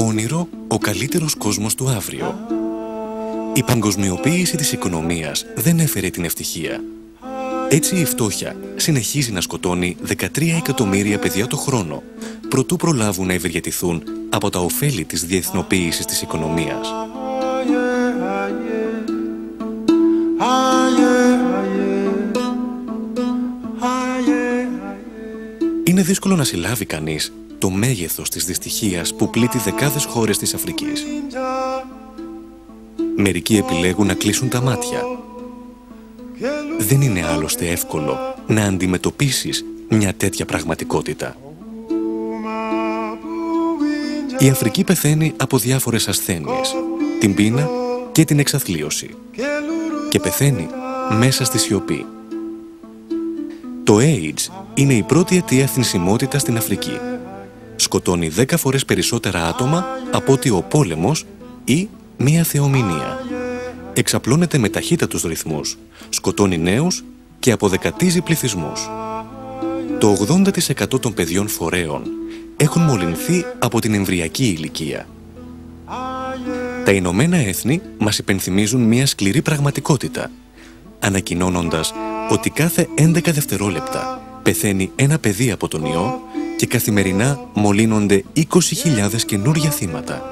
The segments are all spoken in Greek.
όνειρο ο καλύτερος κόσμος του αύριο. Η παγκοσμιοποίηση της οικονομίας δεν έφερε την ευτυχία. Έτσι η φτώχεια συνεχίζει να σκοτώνει 13 εκατομμύρια παιδιά το χρόνο, προτού προλάβουν να ευεργετηθούν από τα ωφέλη της διεθνοποίησης της οικονομίας. Είναι δύσκολο να συλλάβει κανείς το μέγεθος της δυστυχίας που πλήττει δεκάδες χώρες της Αφρικής. Μερικοί επιλέγουν να κλείσουν τα μάτια. Δεν είναι άλλωστε εύκολο να αντιμετωπίσεις μια τέτοια πραγματικότητα. Η Αφρική πεθαίνει από διάφορες ασθένειες, την πείνα και την εξαθλίωση. Και πεθαίνει μέσα στη σιωπή. Το AIDS είναι η πρώτη αιτία θνησιμότητας στην Αφρική. Σκοτώνει 10 φορές περισσότερα άτομα από ότι ο πόλεμος ή μία θεομηνία. Εξαπλώνεται με ταχύτατους ρυθμούς, σκοτώνει νέους και αποδεκατίζει πληθυσμούς. Το 80% των παιδιών φορέων έχουν μολυνθεί από την εμβρυακή ηλικία. Τα Ηνωμένα Έθνη μας υπενθυμίζουν μια σκληρή πραγματικότητα, ανακοινώνοντας ότι κάθε 11 δευτερόλεπτα πεθαίνει ένα παιδί από τον ιό και καθημερινά μολύνονται 20.000 καινούργια θύματα.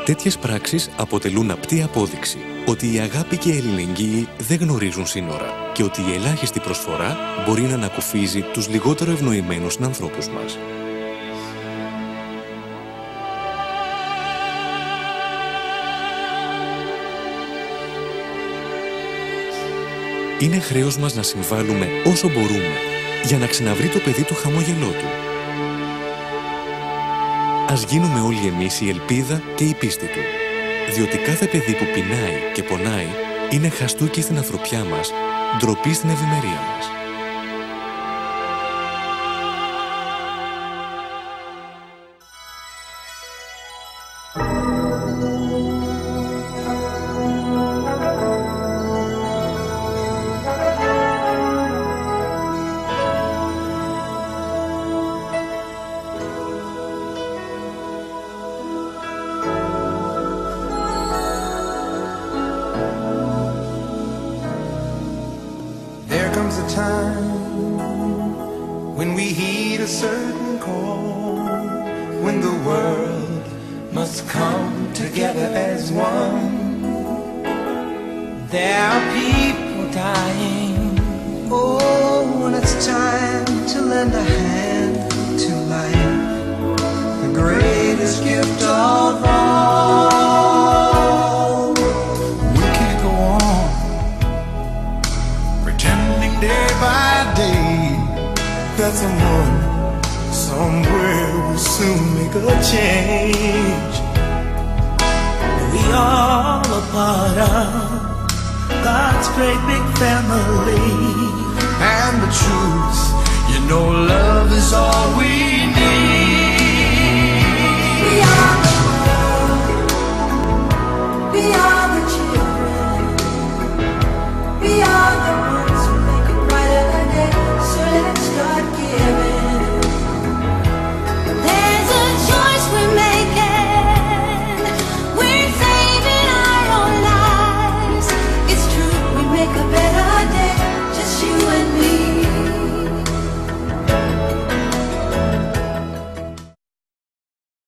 Τέτοιες πράξεις αποτελούν απτή απόδειξη ότι η αγάπη και η αλληλεγγύη δεν γνωρίζουν σύνορα και ότι η ελάχιστη προσφορά μπορεί να ανακουφίζει τους λιγότερο ευνοημένους ανθρώπους μας. Είναι χρέος μας να συμβάλλουμε όσο μπορούμε για να ξαναβρει το παιδί το χαμόγελό του. Ας γίνουμε όλοι εμείς η ελπίδα και η πίστη του, διότι κάθε παιδί που πεινάει και πονάει είναι χαστούκι στην ανθρωπιά μας, ντροπή στην ευημερία μας. That someone somewhere will soon make a change. We all a part of God's great big family.